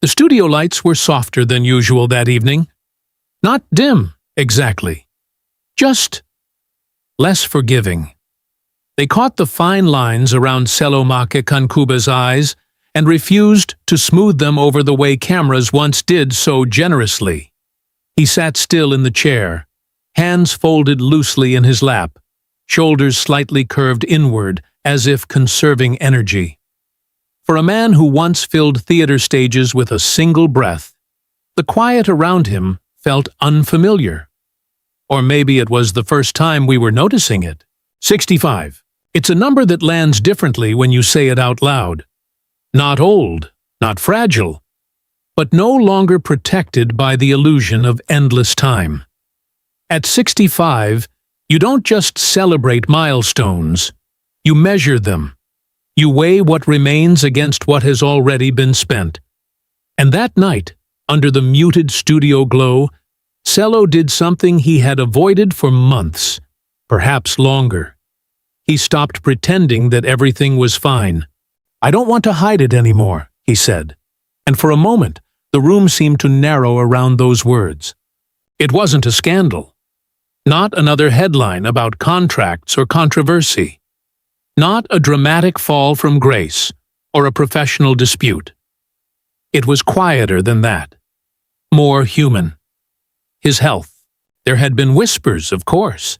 The studio lights were softer than usual that evening. Not dim, exactly. Just less forgiving. They caught the fine lines around Sello Maake Ka-Ncube's eyes and refused to smooth them over the way cameras once did so generously. He sat still in the chair, hands folded loosely in his lap, shoulders slightly curved inward as if conserving energy. For a man who once filled theater stages with a single breath, the quiet around him felt unfamiliar. Or maybe it was the first time we were noticing it. 65. It's a number that lands differently when you say it out loud. Not old, not fragile, but no longer protected by the illusion of endless time. At 65, you don't just celebrate milestones. You measure them. You weigh what remains against what has already been spent. And that night, under the muted studio glow, Sello did something he had avoided for months, perhaps longer. He stopped pretending that everything was fine. "I don't want to hide it anymore," he said. And for a moment, the room seemed to narrow around those words. It wasn't a scandal. Not another headline about contracts or controversy. Not a dramatic fall from grace or a professional dispute. It was quieter than that. More human. His health. There had been whispers, of course.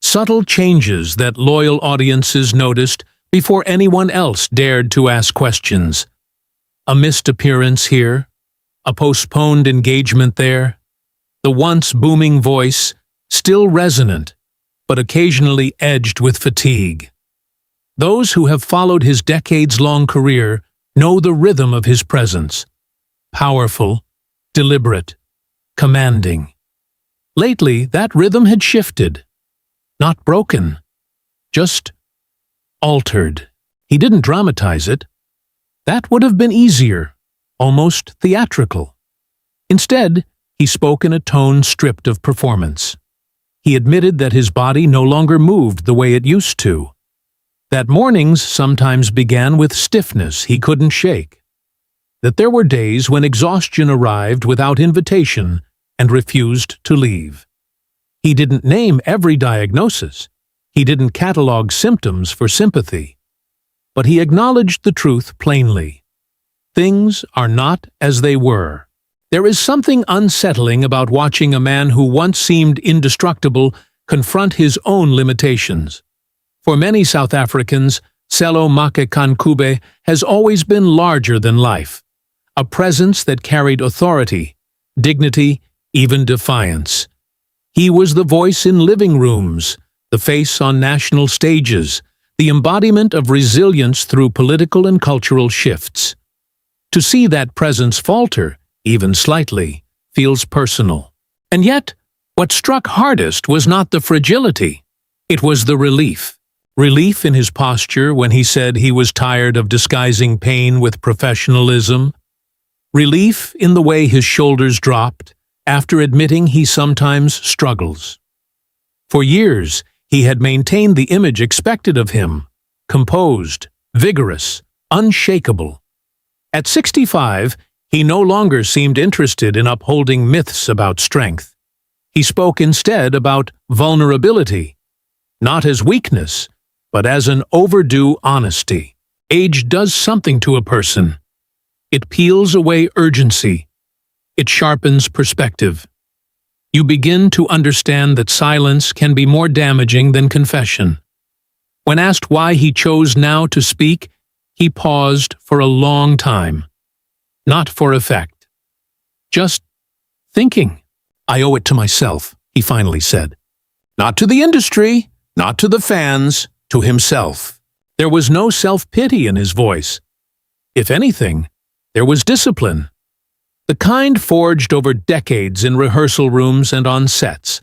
Subtle changes that loyal audiences noticed before anyone else dared to ask questions. A missed appearance here, a postponed engagement there, the once booming voice, still resonant, but occasionally edged with fatigue. Those who have followed his decades-long career know the rhythm of his presence. Powerful, deliberate, commanding. Lately, that rhythm had shifted. Not broken, just altered. He didn't dramatize it. That would have been easier, almost theatrical. Instead, he spoke in a tone stripped of performance. He admitted that his body no longer moved the way it used to. That mornings sometimes began with stiffness he couldn't shake. That there were days when exhaustion arrived without invitation and refused to leave. He didn't name every diagnosis. He didn't catalog symptoms for sympathy. But he acknowledged the truth plainly. Things are not as they were. There is something unsettling about watching a man who once seemed indestructible confront his own limitations. For many South Africans, Sello Maake Ka-Ncube has always been larger than life, a presence that carried authority, dignity, even defiance. He was the voice in living rooms, the face on national stages, the embodiment of resilience through political and cultural shifts. To see that presence falter, even slightly, feels personal. And yet, what struck hardest was not the fragility. It was the relief. Relief in his posture when he said he was tired of disguising pain with professionalism. Relief in the way his shoulders dropped after admitting he sometimes struggles. For years, he had maintained the image expected of him, composed, vigorous, unshakable. At 65, he no longer seemed interested in upholding myths about strength. He spoke instead about vulnerability, not as weakness, but as an overdue honesty. Age does something to a person. It peels away urgency. It sharpens perspective. You begin to understand that silence can be more damaging than confession. When asked why he chose now to speak, he paused for a long time. Not for effect. Just thinking. "I owe it to myself," he finally said. Not to the industry, not to the fans, to himself. There was no self-pity in his voice. If anything, there was discipline. The kind forged over decades in rehearsal rooms and on sets.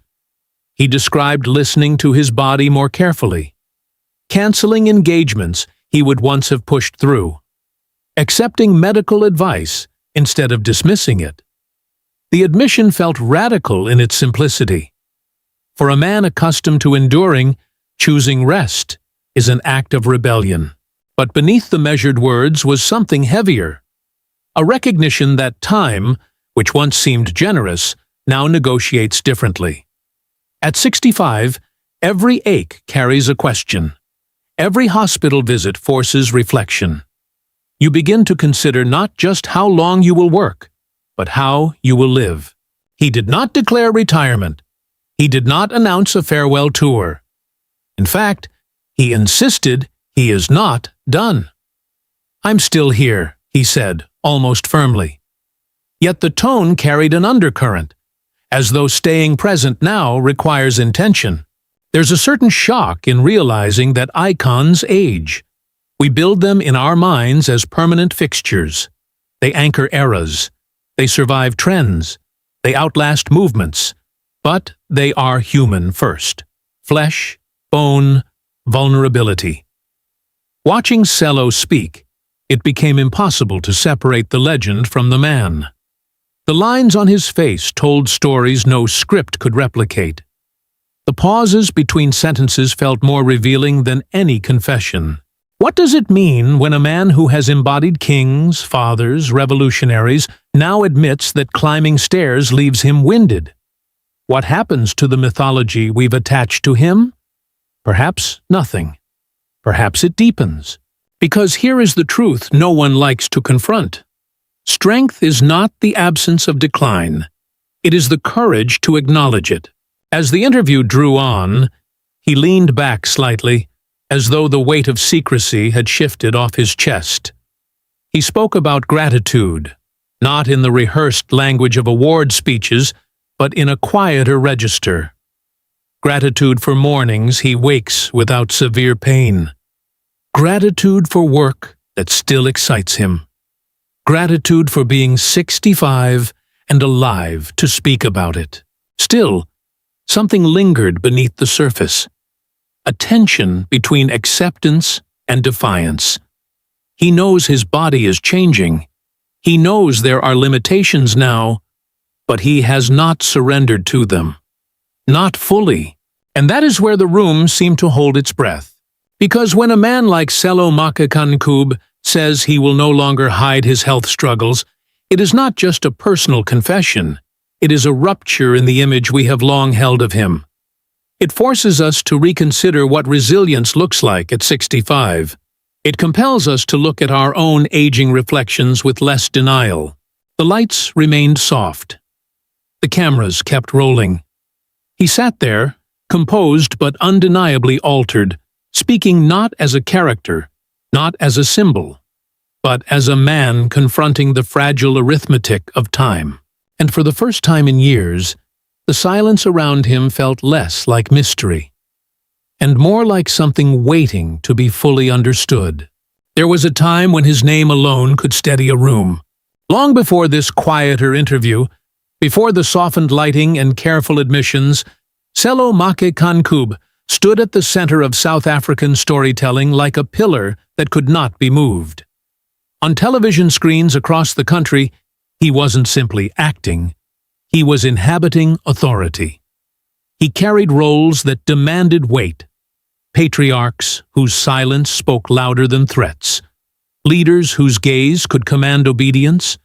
He described listening to his body more carefully, canceling engagements he would once have pushed through, accepting medical advice instead of dismissing it. The admission felt radical in its simplicity. For a man accustomed to enduring, choosing rest is an act of rebellion. But beneath the measured words was something heavier. a recognition that time, which once seemed generous, now negotiates differently. At 65, every ache carries a question. Every hospital visit forces reflection. You begin to consider not just how long you will work, but how you will live. He did not declare retirement. He did not announce a farewell tour. In fact, he insisted he is not done. "I'm still here," he said, almost firmly. Yet the tone carried an undercurrent, as though staying present now requires intention. There's a certain shock in realizing that icons age. We build them in our minds as permanent fixtures. They anchor eras. They survive trends. They outlast movements. But they are human first. Flesh, bone, vulnerability. Watching Sello speak, it became impossible to separate the legend from the man. The lines on his face told stories no script could replicate. The pauses between sentences felt more revealing than any confession. What does it mean when a man who has embodied kings, fathers, revolutionaries now admits that climbing stairs leaves him winded? What happens to the mythology we've attached to him? Perhaps nothing. Perhaps it deepens. Because here is the truth no one likes to confront. Strength is not the absence of decline. It is the courage to acknowledge it. As the interview drew on, he leaned back slightly, as though the weight of secrecy had shifted off his chest. He spoke about gratitude, not in the rehearsed language of award speeches, but in a quieter register. Gratitude for mornings he wakes without severe pain. Gratitude for work that still excites him. Gratitude for being 65 and alive to speak about it. Still, something lingered beneath the surface. A tension between acceptance and defiance. He knows his body is changing. He knows there are limitations now, but he has not surrendered to them. Not fully. And that is where the room seemed to hold its breath. Because when a man like Sello Maake Ka-Ncube says he will no longer hide his health struggles, it is not just a personal confession. It is a rupture in the image we have long held of him. It forces us to reconsider what resilience looks like at 65. It compels us to look at our own aging reflections with less denial. The lights remained soft. The cameras kept rolling. He sat there, composed but undeniably altered, speaking not as a character, not as a symbol, but as a man confronting the fragile arithmetic of time. And for the first time in years, the silence around him felt less like mystery, and more like something waiting to be fully understood. There was a time when his name alone could steady a room. Long before this quieter interview, before the softened lighting and careful admissions, Sello Maake Ka-Ncube stood at the center of South African storytelling like a pillar that could not be moved. On television screens across the country, he wasn't simply acting. He was inhabiting authority. He carried roles that demanded weight. Patriarchs whose silence spoke louder than threats. Leaders whose gaze could command obedience.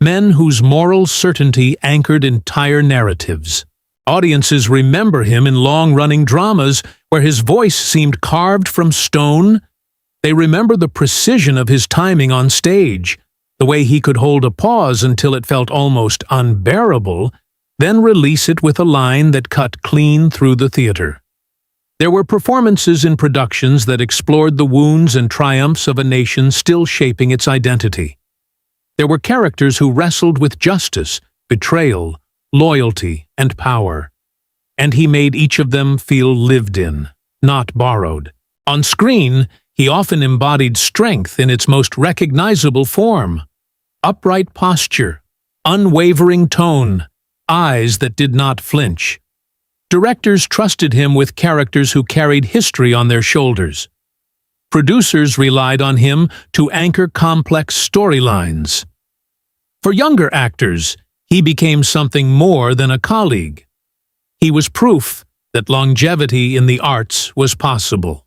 Men whose moral certainty anchored entire narratives. Audiences remember him in long-running dramas where his voice seemed carved from stone. They remember the precision of his timing on stage, the way he could hold a pause until it felt almost unbearable, then release it with a line that cut clean through the theater. There were performances in productions that explored the wounds and triumphs of a nation still shaping its identity. There were characters who wrestled with justice, betrayal, loyalty, and power. And he made each of them feel lived in, not borrowed. On screen, he often embodied strength in its most recognizable form. Upright posture, unwavering tone, eyes that did not flinch. Directors trusted him with characters who carried history on their shoulders. Producers relied on him to anchor complex storylines. For younger actors, he became something more than a colleague. He was proof that longevity in the arts was possible,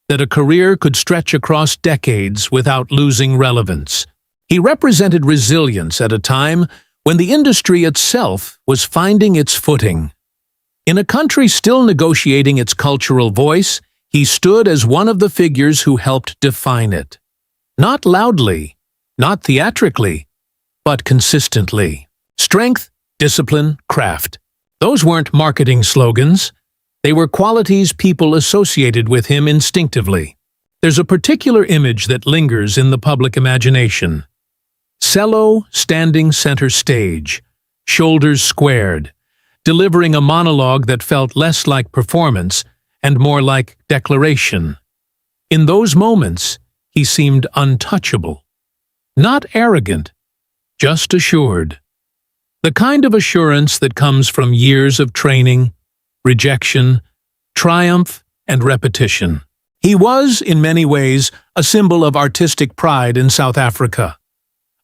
that a career could stretch across decades without losing relevance. He represented resilience at a time when the industry itself was finding its footing. In a country still negotiating its cultural voice, he stood as one of the figures who helped define it. Not loudly, not theatrically, but consistently. Strength, discipline, craft. Those weren't marketing slogans. They were qualities people associated with him instinctively. There's a particular image that lingers in the public imagination. Sello standing center stage, shoulders squared, delivering a monologue that felt less like performance and more like declaration. In those moments, he seemed untouchable. Not arrogant, just assured. The kind of assurance that comes from years of training, rejection, triumph, and repetition. He was, in many ways, a symbol of artistic pride in South Africa.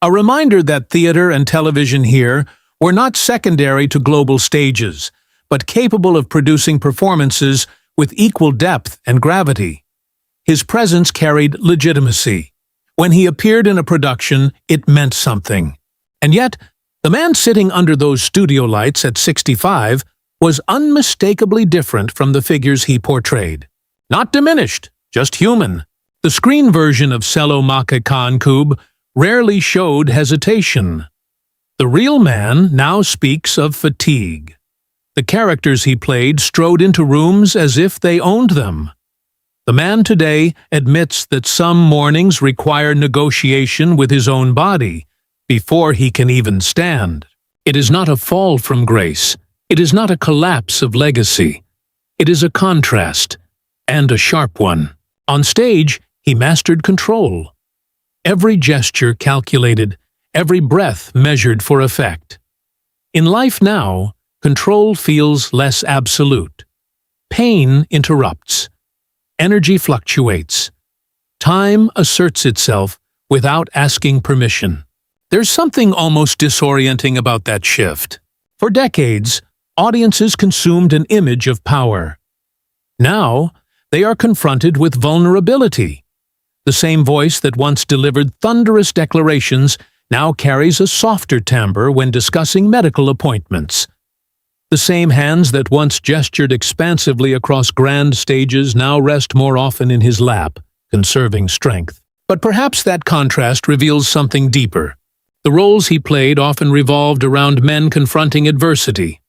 A reminder that theater and television here were not secondary to global stages, but capable of producing performances with equal depth and gravity. His presence carried legitimacy. When he appeared in a production, it meant something. And yet, the man sitting under those studio lights at 65 was unmistakably different from the figures he portrayed. Not diminished, just human. The screen version of Sello Maake Ka-Ncube rarely showed hesitation. The real man now speaks of fatigue. The characters he played strode into rooms as if they owned them. The man today admits that some mornings require negotiation with his own body before he can even stand. It is not a fall from grace. It is not a collapse of legacy. It is a contrast, and a sharp one. On stage, he mastered control. Every gesture calculated, every breath measured for effect. In life now, control feels less absolute. Pain interrupts. Energy fluctuates. Time asserts itself without asking permission. There's something almost disorienting about that shift. For decades, audiences consumed an image of power. Now, they are confronted with vulnerability. The same voice that once delivered thunderous declarations now carries a softer timbre when discussing medical appointments. The same hands that once gestured expansively across grand stages now rest more often in his lap, conserving strength. But perhaps that contrast reveals something deeper. The roles he played often revolved around men confronting adversity,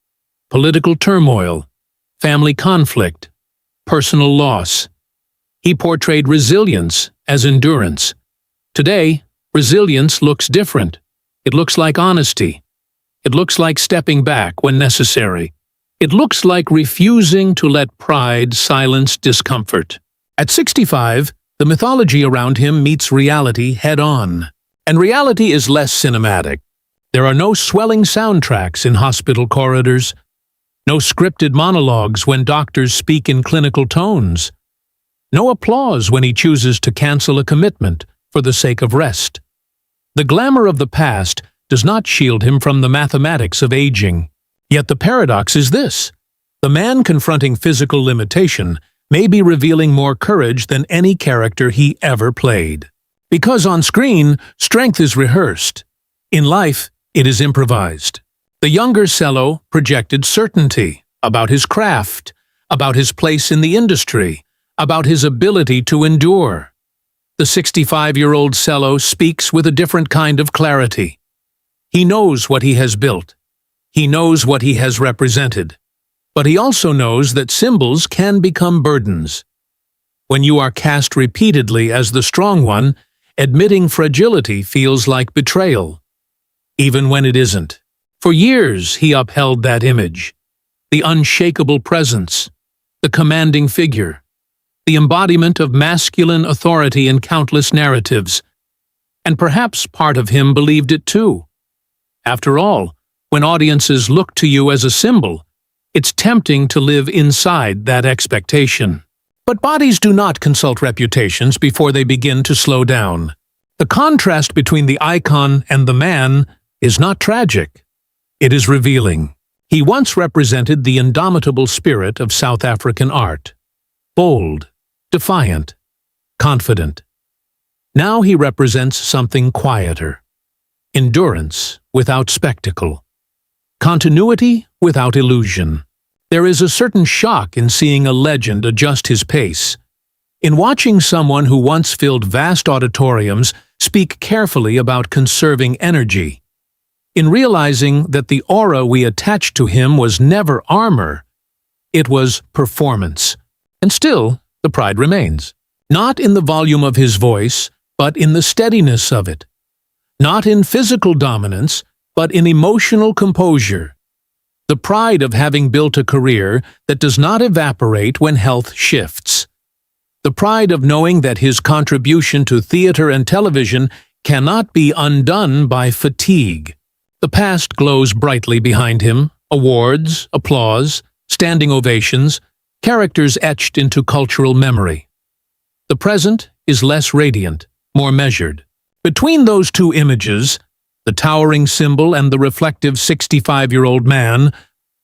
political turmoil, family conflict, personal loss. He portrayed resilience as endurance. Today, resilience looks different. It looks like honesty. It looks like stepping back when necessary. It looks like refusing to let pride silence discomfort. At 65, the mythology around him meets reality head-on. And reality is less cinematic. There are no swelling soundtracks in hospital corridors, no scripted monologues when doctors speak in clinical tones, no applause when he chooses to cancel a commitment for the sake of rest. The glamour of the past does not shield him from the mathematics of aging. Yet the paradox is this: the man confronting physical limitation may be revealing more courage than any character he ever played. Because on screen, strength is rehearsed. In life, it is improvised. The younger Sello projected certainty about his craft, about his place in the industry, about his ability to endure. The 65-year-old Sello speaks with a different kind of clarity. He knows what he has built. He knows what he has represented. But he also knows that symbols can become burdens. When you are cast repeatedly as the strong one, admitting fragility feels like betrayal, even when it isn't. For years, he upheld that image. The unshakable presence, the commanding figure, the embodiment of masculine authority in countless narratives. And perhaps part of him believed it too. After all, when audiences look to you as a symbol, it's tempting to live inside that expectation. But bodies do not consult reputations before they begin to slow down. The contrast between the icon and the man is not tragic. It is revealing. He once represented the indomitable spirit of South African art. Bold, defiant, confident. Now he represents something quieter. endurance without spectacle, continuity without illusion. There is a certain shock in seeing a legend adjust his pace, in watching someone who once filled vast auditoriums speak carefully about conserving energy, in realizing that the aura we attached to him was never armor, it was performance. And still, the pride remains. Not in the volume of his voice, but in the steadiness of it. Not in physical dominance, but in emotional composure. The pride of having built a career that does not evaporate when health shifts. The pride of knowing that his contribution to theater and television cannot be undone by fatigue. The past glows brightly behind him, awards, applause, standing ovations, characters etched into cultural memory. The present is less radiant, more measured. Between those two images, the towering symbol and the reflective 65-year-old man,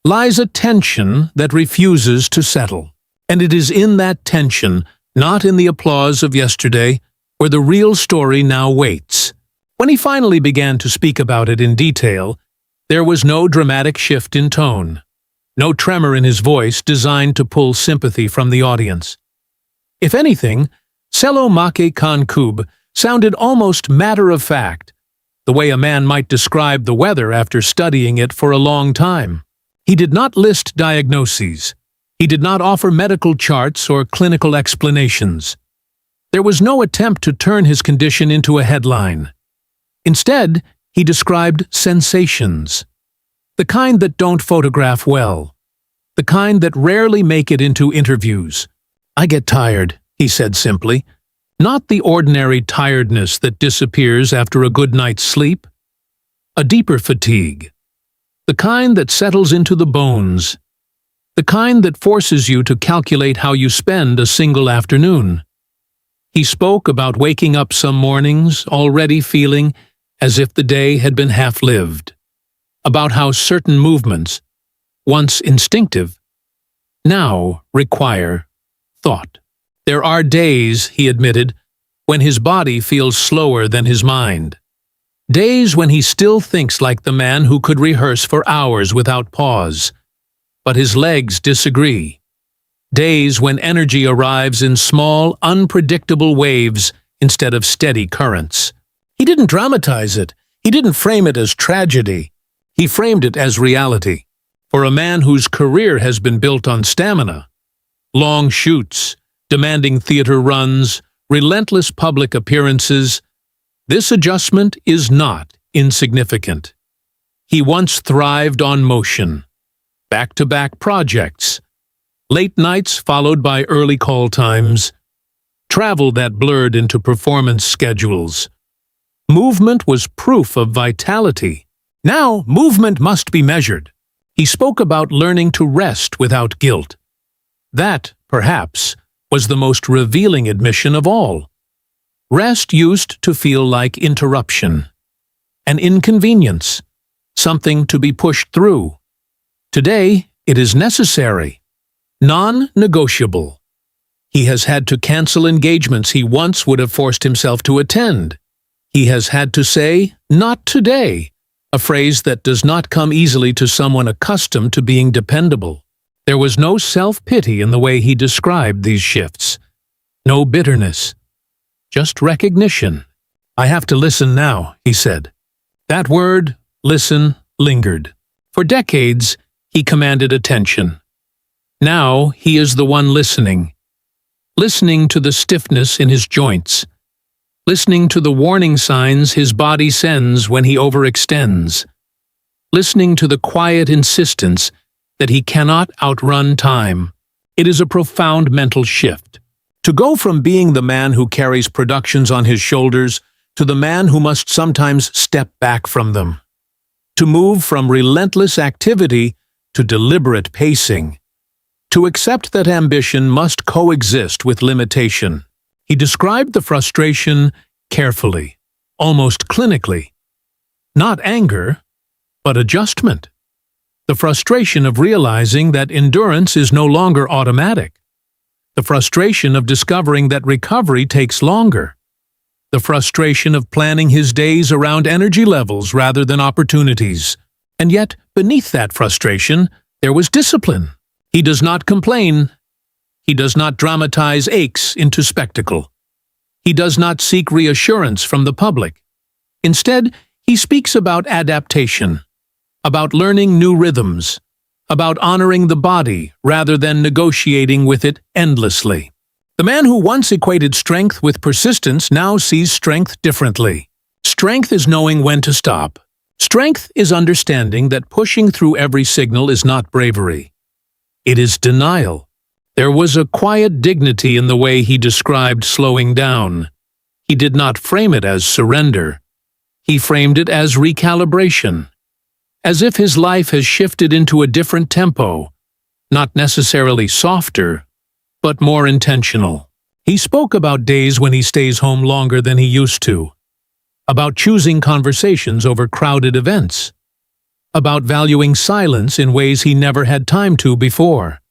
lies a tension that refuses to settle. And it is in that tension, not in the applause of yesterday, where the real story now waits. When he finally began to speak about it in detail, there was no dramatic shift in tone, no tremor in his voice designed to pull sympathy from the audience. If anything, Sello Maake Ka-Ncube sounded almost matter-of-fact, the way a man might describe the weather after studying it for a long time. He did not list diagnoses. He did not offer medical charts or clinical explanations. There was no attempt to turn his condition into a headline. Instead, he described sensations. The kind that don't photograph well. The kind that rarely make it into interviews. "I get tired," he said simply. Not the ordinary tiredness that disappears after a good night's sleep. A deeper fatigue. The kind that settles into the bones. The kind that forces you to calculate how you spend a single afternoon. He spoke about waking up some mornings already feeling as if the day had been half-lived. About how certain movements, once instinctive, now require thought. There are days, he admitted, when his body feels slower than his mind. Days when he still thinks like the man who could rehearse for hours without pause. But his legs disagree. Days when energy arrives in small, unpredictable waves instead of steady currents. He didn't dramatize it. He didn't frame it as tragedy. He framed it as reality. For a man whose career has been built on stamina, long shoots, demanding theater runs, relentless public appearances, this adjustment is not insignificant. He once thrived on motion. Back-to-back projects, late nights followed by early call times, travel that blurred into performance schedules. Movement was proof of vitality. Now, movement must be measured. He spoke about learning to rest without guilt. That, perhaps, was the most revealing admission of all. Rest used to feel like interruption, an inconvenience, something to be pushed through. Today, it is necessary, non-negotiable. He has had to cancel engagements he once would have forced himself to attend. He has had to say, "Not today," a phrase that does not come easily to someone accustomed to being dependable. There was no self-pity in the way he described these shifts. No bitterness. Just recognition. "I have to listen now," he said. That word, listen, lingered. For decades, he commanded attention. Now he is the one listening. Listening to the stiffness in his joints. Listening to the warning signs his body sends when he overextends. Listening to the quiet insistence that he cannot outrun time. It is a profound mental shift. To go from being the man who carries productions on his shoulders to the man who must sometimes step back from them. To move from relentless activity to deliberate pacing. To accept that ambition must coexist with limitation. He described the frustration carefully, almost clinically. Not anger, but adjustment. The frustration of realizing that endurance is no longer automatic. The frustration of discovering that recovery takes longer. the frustration of planning his days around energy levels rather than opportunities. And yet, beneath that frustration, there was discipline. He does not complain. He does not dramatize aches into spectacle. He does not seek reassurance from the public. Instead, he speaks about adaptation, about learning new rhythms, about honoring the body rather than negotiating with it endlessly. The man who once equated strength with persistence now sees strength differently. Strength is knowing when to stop. Strength is understanding that pushing through every signal is not bravery. It is denial. There was a quiet dignity in the way he described slowing down. He did not frame it as surrender. He framed it as recalibration, as if his life has shifted into a different tempo, not necessarily softer, but more intentional. He spoke about days when he stays home longer than he used to, about choosing conversations over crowded events, about valuing silence in ways he never had time to before.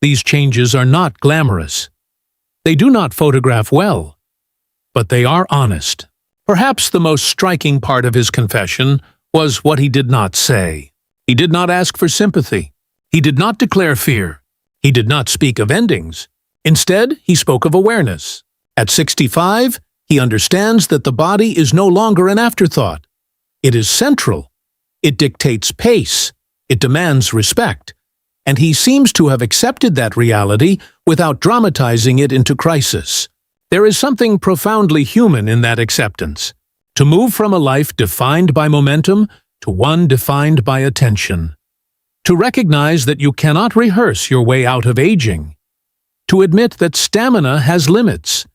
These changes are not glamorous. They do not photograph well, but they are honest. Perhaps the most striking part of his confession was what he did not say. He did not ask for sympathy. He did not declare fear. He did not speak of endings. Instead, he spoke of awareness. At 65, he understands that the body is no longer an afterthought. It is central. It dictates pace. It demands respect. And he seems to have accepted that reality without dramatizing it into crisis. There is something profoundly human in that acceptance. To move from a life defined by momentum to one defined by attention. To recognize that you cannot rehearse your way out of aging. To admit that stamina has limits,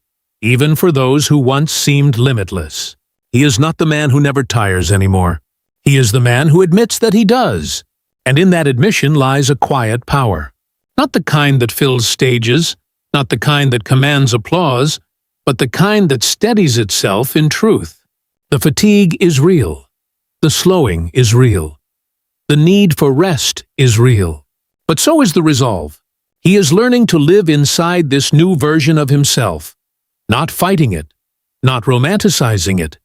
even for those who once seemed limitless. He is not the man who never tires anymore. He is the man who admits that he does. And in that admission lies a quiet power. Not the kind that fills stages, not the kind that commands applause, but the kind that steadies itself in truth. The fatigue is real. The slowing is real. The need for rest is real. But so is the resolve. He is learning to live inside this new version of himself, not fighting it, not romanticizing it,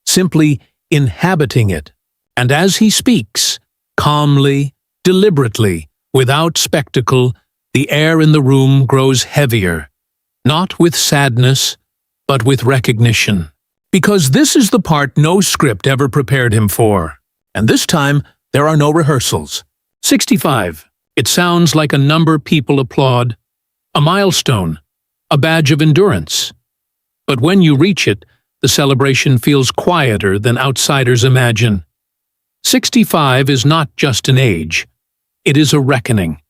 simply inhabiting it. And as he speaks, calmly, deliberately, without spectacle, the air in the room grows heavier, not with sadness, but with recognition. Because this is the part no script ever prepared him for. And this time, there are no rehearsals. 65. It sounds like a number people applaud, a milestone, a badge of endurance. But when you reach it, the celebration feels quieter than outsiders imagine. 65 is not just an age. It is a reckoning.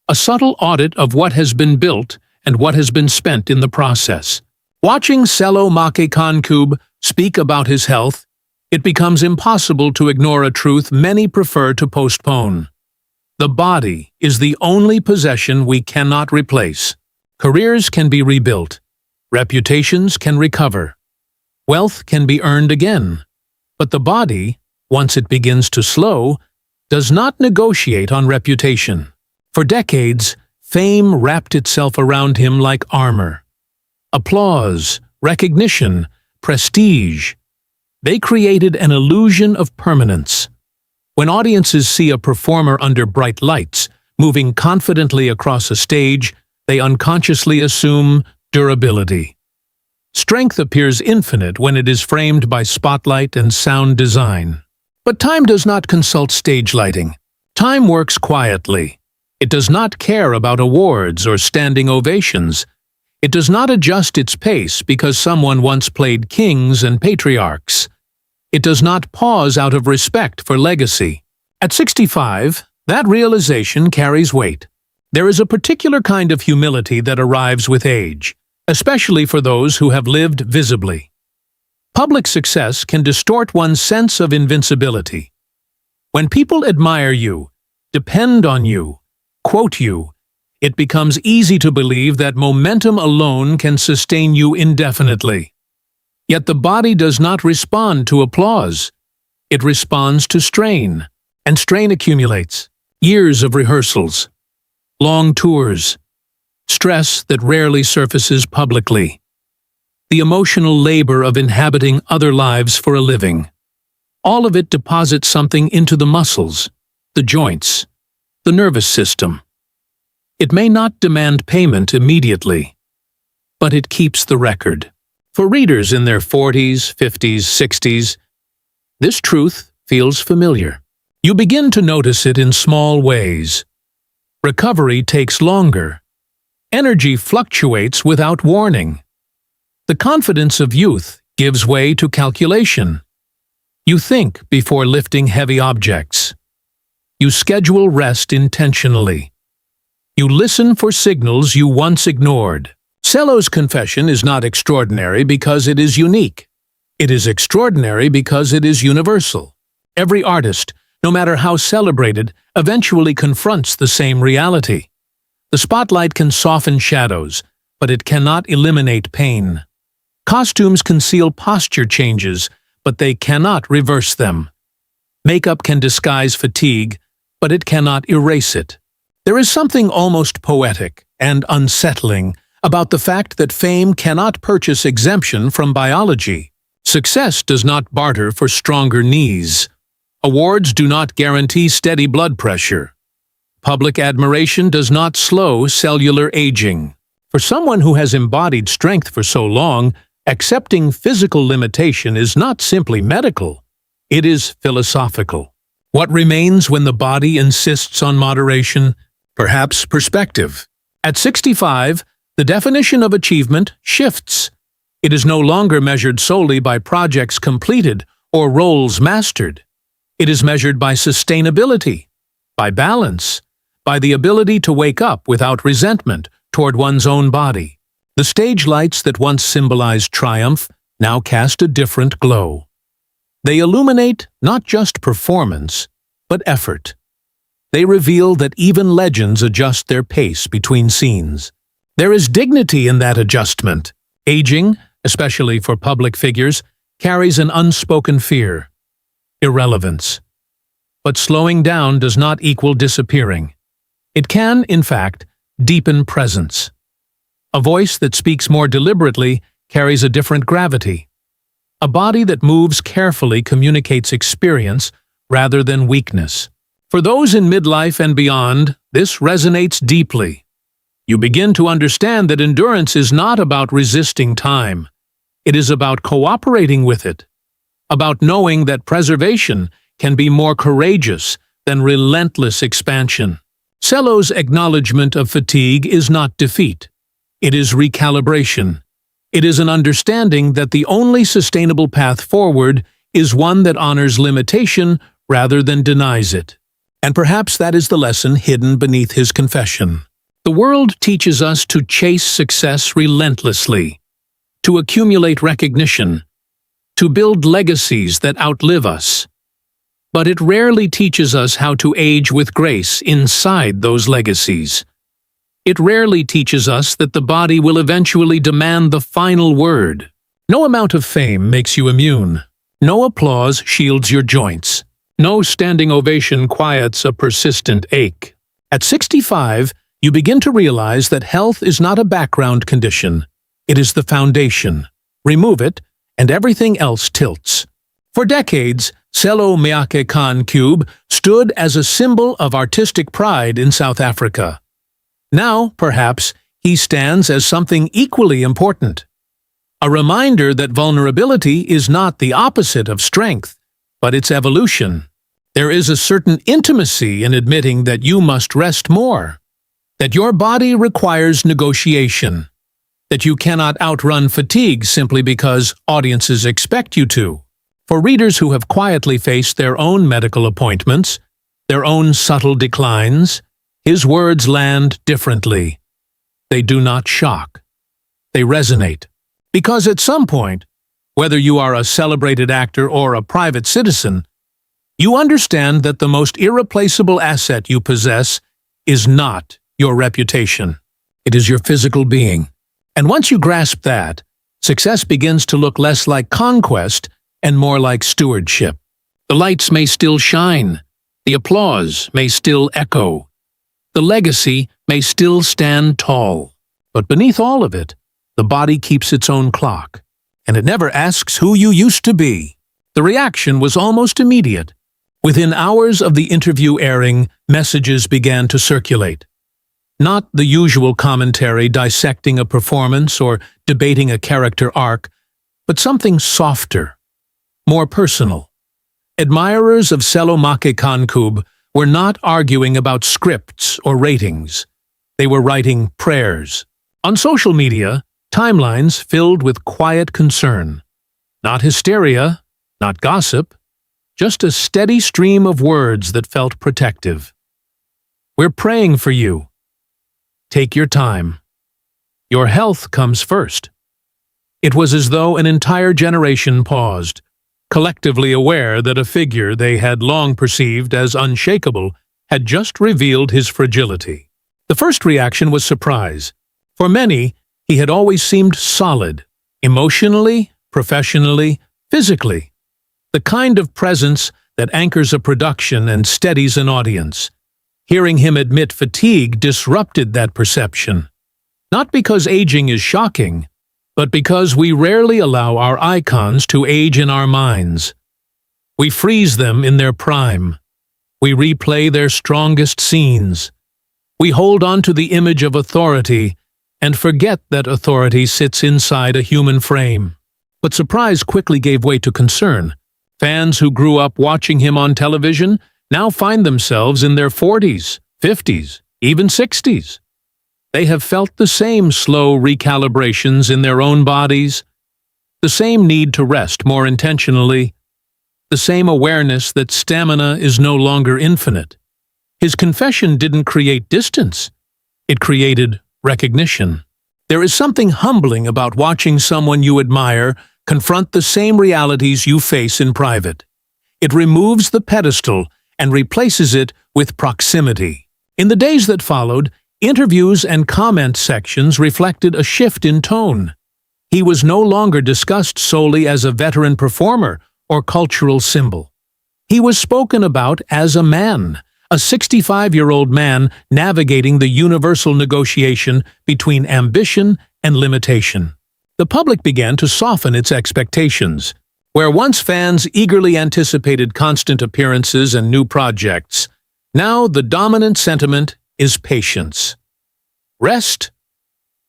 A subtle audit of what has been built and what has been spent in the process. Watching Sello Maake Ka-Ncube speak about his health, it becomes impossible to ignore a truth many prefer to postpone. The body is the only possession we cannot replace. Careers can be rebuilt. Reputations can recover. Wealth can be earned again. But the body, once it begins to slow, does not negotiate on reputation. For decades, fame wrapped itself around him like armor. Applause, recognition, prestige. They created an illusion of permanence. When audiences see a performer under bright lights, moving confidently across a stage, they unconsciously assume durability. Strength appears infinite when it is framed by spotlight and sound design. But time does not consult stage lighting. Time works quietly. It does not care about awards or standing ovations. It does not adjust its pace because someone once played kings and patriarchs. It does not pause out of respect for legacy. At 65, that realization carries weight. There is a particular kind of humility that arrives with age, especially for those who have lived visibly. Public success can distort one's sense of invincibility. When people admire you, depend on you, quote you, it becomes easy to believe that momentum alone can sustain you indefinitely. Yet the body does not respond to applause. It responds to strain, and strain accumulates. Years of rehearsals, long tours, stress that rarely surfaces publicly. the emotional labor of inhabiting other lives for a living. All of it deposits something into the muscles, the joints, the nervous system. It may not demand payment immediately, but it keeps the record. For readers in their 40s, 50s, 60s, this truth feels familiar. You begin to notice it in small ways. Recovery takes longer. Energy fluctuates without warning. The confidence of youth gives way to calculation. You think before lifting heavy objects. You schedule rest intentionally. You listen for signals you once ignored. Sello's confession is not extraordinary because it is unique. It is extraordinary because it is universal. Every artist, no matter how celebrated, eventually confronts the same reality. The spotlight can soften shadows, but it cannot eliminate pain. Costumes conceal posture changes, but they cannot reverse them. Makeup can disguise fatigue, but it cannot erase it. There is something almost poetic and unsettling about the fact that fame cannot purchase exemption from biology. Success does not barter for stronger knees. Awards do not guarantee steady blood pressure. Public admiration does not slow cellular aging. For someone who has embodied strength for so long, accepting physical limitation is not simply medical, it is philosophical. What remains when the body insists on moderation? Perhaps perspective. At 65, the definition of achievement shifts. It is no longer measured solely by projects completed or roles mastered. It is measured by sustainability, by balance, by the ability to wake up without resentment toward one's own body. The stage lights that once symbolized triumph now cast a different glow. They illuminate not just performance, but effort. They reveal that even legends adjust their pace between scenes. There is dignity in that adjustment. Aging, especially for public figures, carries an unspoken fear: irrelevance. But slowing down does not equal disappearing. It can, in fact, deepen presence. A voice that speaks more deliberately carries a different gravity. A body that moves carefully communicates experience rather than weakness. For those in midlife and beyond, this resonates deeply. You begin to understand that endurance is not about resisting time. It is about cooperating with it, about knowing that preservation can be more courageous than relentless expansion. Sello's acknowledgement of fatigue is not defeat. It is recalibration. It is an understanding that the only sustainable path forward is one that honors limitation rather than denies it. And perhaps that is the lesson hidden beneath his confession. The world teaches us to chase success relentlessly, to accumulate recognition, to build legacies that outlive us. But it rarely teaches us how to age with grace inside those legacies. It rarely teaches us that the body will eventually demand the final word. No amount of fame makes you immune. No applause shields your joints. No standing ovation quiets a persistent ache. At 65, you begin to realize that health is not a background condition. It is the foundation. Remove it, and everything else tilts. For decades, Sello Maake Ka-Ncube stood as a symbol of artistic pride in South Africa. Now, perhaps, he stands as something equally important. A reminder that vulnerability is not the opposite of strength, but its evolution. There is a certain intimacy in admitting that you must rest more, that your body requires negotiation, that you cannot outrun fatigue simply because audiences expect you to. For readers who have quietly faced their own medical appointments, their own subtle declines, his words land differently. They do not shock. They resonate. Because at some point, whether you are a celebrated actor or a private citizen, you understand that the most irreplaceable asset you possess is not your reputation. It is your physical being. And once you grasp that, success begins to look less like conquest and more like stewardship. The lights may still shine. The applause may still echo. The legacy may still stand tall. But beneath all of it, The body keeps its own clock, and it never asks who you used to be. The reaction was almost immediate. Within hours of the interview airing, messages began to circulate. Not the usual commentary dissecting a performance or debating a character arc, but something softer, more personal. Admirers of Sello Maake Ka-Ncube were not arguing about scripts or ratings. They were writing prayers. On social media, timelines filled with quiet concern. Not hysteria, not gossip, just a steady stream of words that felt protective. "We're praying for you. Take your time. Your health comes first." It was as though an entire generation paused, collectively aware that a figure they had long perceived as unshakable had just revealed his fragility. The first reaction was surprise. For many, he had always seemed solid, emotionally, professionally, physically. The kind of presence that anchors a production and steadies an audience. Hearing him admit fatigue disrupted that perception. Not because aging is shocking, but because we rarely allow our icons to age in our minds. We freeze them in their prime. We replay their strongest scenes. We hold on to the image of authority and forget that authority sits inside a human frame. But surprise quickly gave way to concern. Fans who grew up watching him on television now find themselves in their 40s, 50s, even 60s. They have felt the same slow recalibrations in their own bodies, the same need to rest more intentionally, the same awareness that stamina is no longer infinite. His confession didn't create distance. It created recognition. There is something humbling about watching someone you admire confront the same realities you face in private. It removes the pedestal and replaces it with proximity. In the days that followed, interviews and comment sections reflected a shift in tone. He was no longer discussed solely as a veteran performer or cultural symbol. He was spoken about as a man, a 65-year-old man navigating the universal negotiation between ambition and limitation. The public began to soften its expectations. Where once fans eagerly anticipated constant appearances and new projects, now the dominant sentiment is patience. Rest?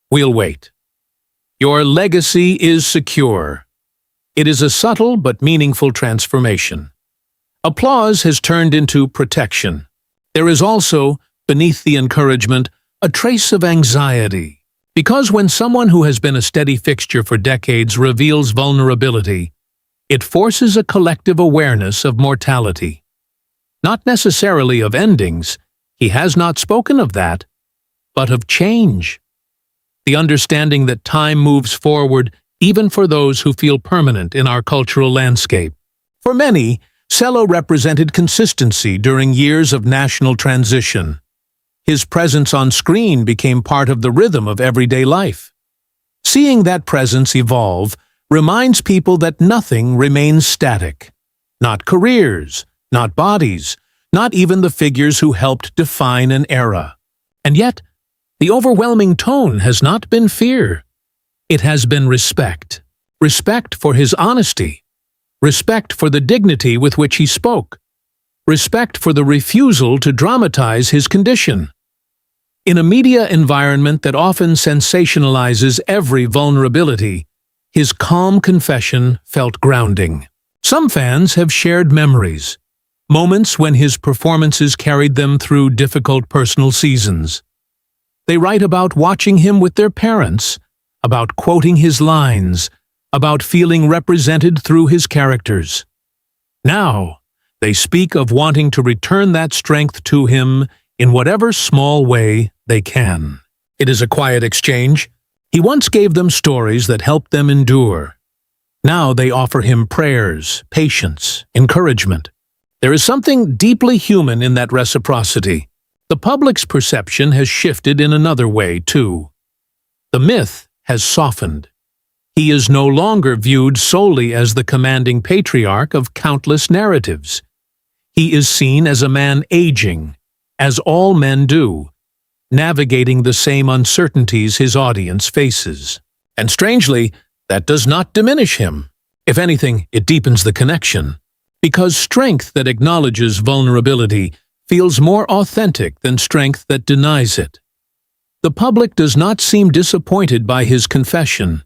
We'll wait. Your legacy is secure. It is a subtle but meaningful transformation. Applause has turned into protection. There is also, beneath the encouragement, a trace of anxiety. Because when someone who has been a steady fixture for decades reveals vulnerability, it forces a collective awareness of mortality. Not necessarily of endings, he has not spoken of that, but of change. The understanding that time moves forward even for those who feel permanent in our cultural landscape. For many, Sello represented consistency during years of national transition. His presence on screen became part of the rhythm of everyday life. Seeing that presence evolve reminds people that nothing remains static. Not careers, not bodies, not even the figures who helped define an era. And yet, the overwhelming tone has not been fear. It has been respect. Respect for his honesty. Respect for the dignity with which he spoke. Respect for the refusal to dramatize his condition. In a media environment that often sensationalizes every vulnerability, his calm confession felt grounding. Some fans have shared memories, moments when his performances carried them through difficult personal seasons. They write about watching him with their parents, about quoting his lines, about feeling represented through his characters. Now, they speak of wanting to return that strength to him in whatever small way they can. It is a quiet exchange. He once gave them stories that helped them endure. Now they offer him prayers, patience, encouragement. There is something deeply human in that reciprocity. The public's perception has shifted in another way, too. The myth has softened. He is no longer viewed solely as the commanding patriarch of countless narratives. He is seen as a man aging, as all men do, navigating the same uncertainties his audience faces. And strangely, that does not diminish him. If anything, it deepens the connection. Because strength that acknowledges vulnerability feels more authentic than strength that denies it. The public does not seem disappointed by his confession.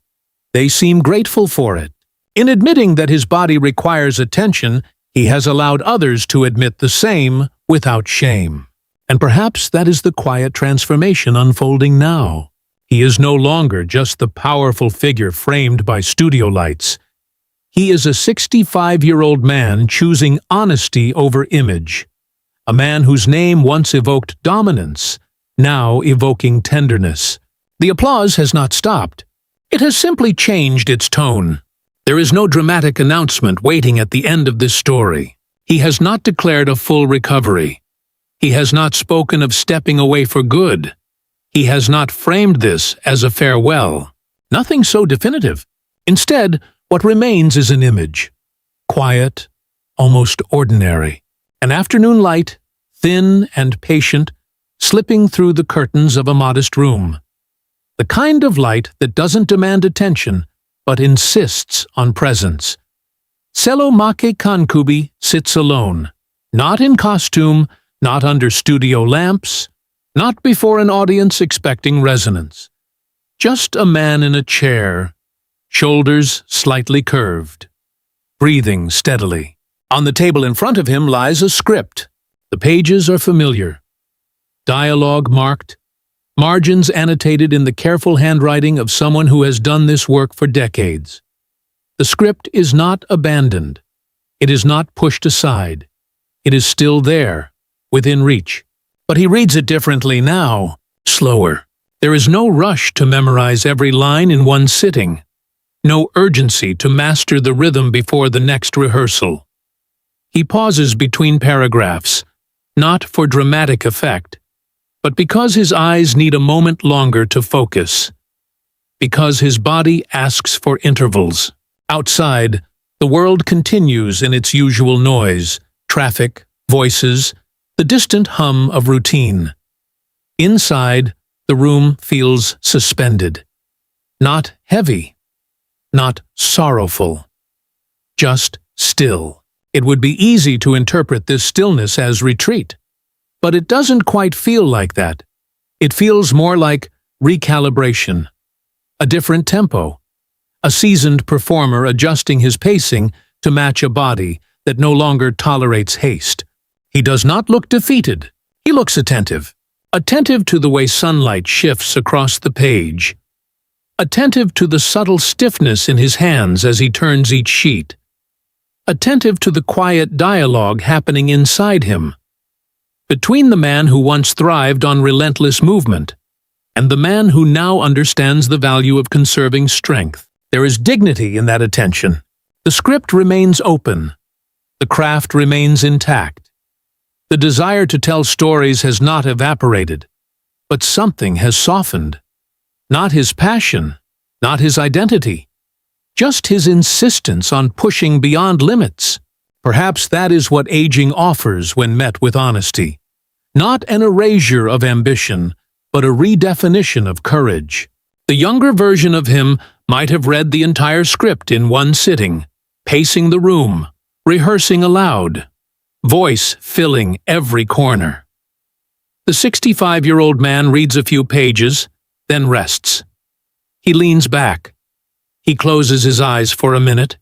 They seem grateful for it. In admitting that his body requires attention, he has allowed others to admit the same without shame. And perhaps that is the quiet transformation unfolding now. He is no longer just the powerful figure framed by studio lights. He is a 65-year-old man choosing honesty over image. A man whose name once evoked dominance, now evoking tenderness. The applause has not stopped. It has simply changed its tone. There is no dramatic announcement waiting at the end of this story. He has not declared a full recovery. He has not spoken of stepping away for good. He has not framed this as a farewell. Nothing so definitive. Instead, what remains is an image. Quiet, almost ordinary. An afternoon light, thin and patient, slipping through the curtains of a modest room. The kind of light that doesn't demand attention, but insists on presence. Sello Maake Ka-Ncube sits alone, not in costume, not under studio lamps, not before an audience expecting resonance. Just a man in a chair, shoulders slightly curved, breathing steadily. On the table in front of him lies a script. The pages are familiar. Dialogue marked, margins annotated in the careful handwriting of someone who has done this work for decades. The script is not abandoned. It is not pushed aside. It is still there, within reach. But he reads it differently now, slower. There is no rush to memorize every line in one sitting. No urgency to master the rhythm before the next rehearsal. He pauses between paragraphs, not for dramatic effect, but because his eyes need a moment longer to focus. Because his body asks for intervals. Outside, the world continues in its usual noise, traffic, voices, the distant hum of routine. Inside, the room feels suspended. Not heavy, not sorrowful, just still. It would be easy to interpret this stillness as retreat. But it doesn't quite feel like that. It feels more like recalibration. A different tempo. A seasoned performer adjusting his pacing to match a body that no longer tolerates haste. He does not look defeated. He looks attentive. Attentive to the way sunlight shifts across the page. Attentive to the subtle stiffness in his hands as he turns each sheet. Attentive to the quiet dialogue happening inside him. Between the man who once thrived on relentless movement and the man who now understands the value of conserving strength. There is dignity in that attention. The script remains open. The craft remains intact. The desire to tell stories has not evaporated, but something has softened. Not his passion, not his identity, just his insistence on pushing beyond limits. Perhaps that is what aging offers when met with honesty. Not an erasure of ambition, but a redefinition of courage. The younger version of him might have read the entire script in one sitting, pacing the room, rehearsing aloud, voice filling every corner. The 65-year-old man reads a few pages, then rests. He leans back. He closes his eyes for a minute.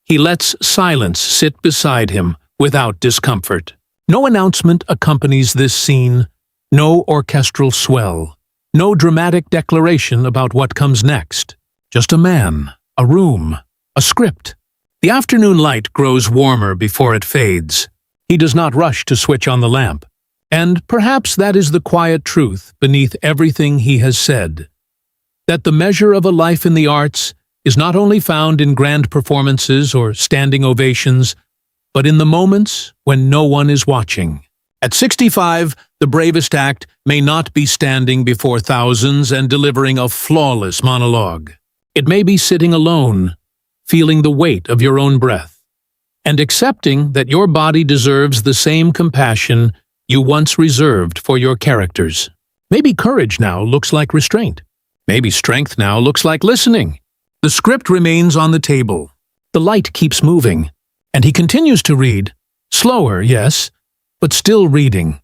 He lets silence sit beside him without discomfort. No announcement accompanies this scene, no orchestral swell, no dramatic declaration about what comes next. Just a man, a room, a script. The afternoon light grows warmer before it fades. He does not rush to switch on the lamp. And perhaps that is the quiet truth beneath everything he has said. That the measure of a life in the arts is not only found in grand performances or standing ovations, but in the moments when no one is watching. At 65, the bravest act may not be standing before thousands and delivering a flawless monologue. It may be sitting alone, feeling the weight of your own breath, and accepting that your body deserves the same compassion you once reserved for your characters. Maybe courage now looks like restraint. Maybe strength now looks like listening. The script remains on the table. The light keeps moving, and he continues to read. Slower, yes, but still reading.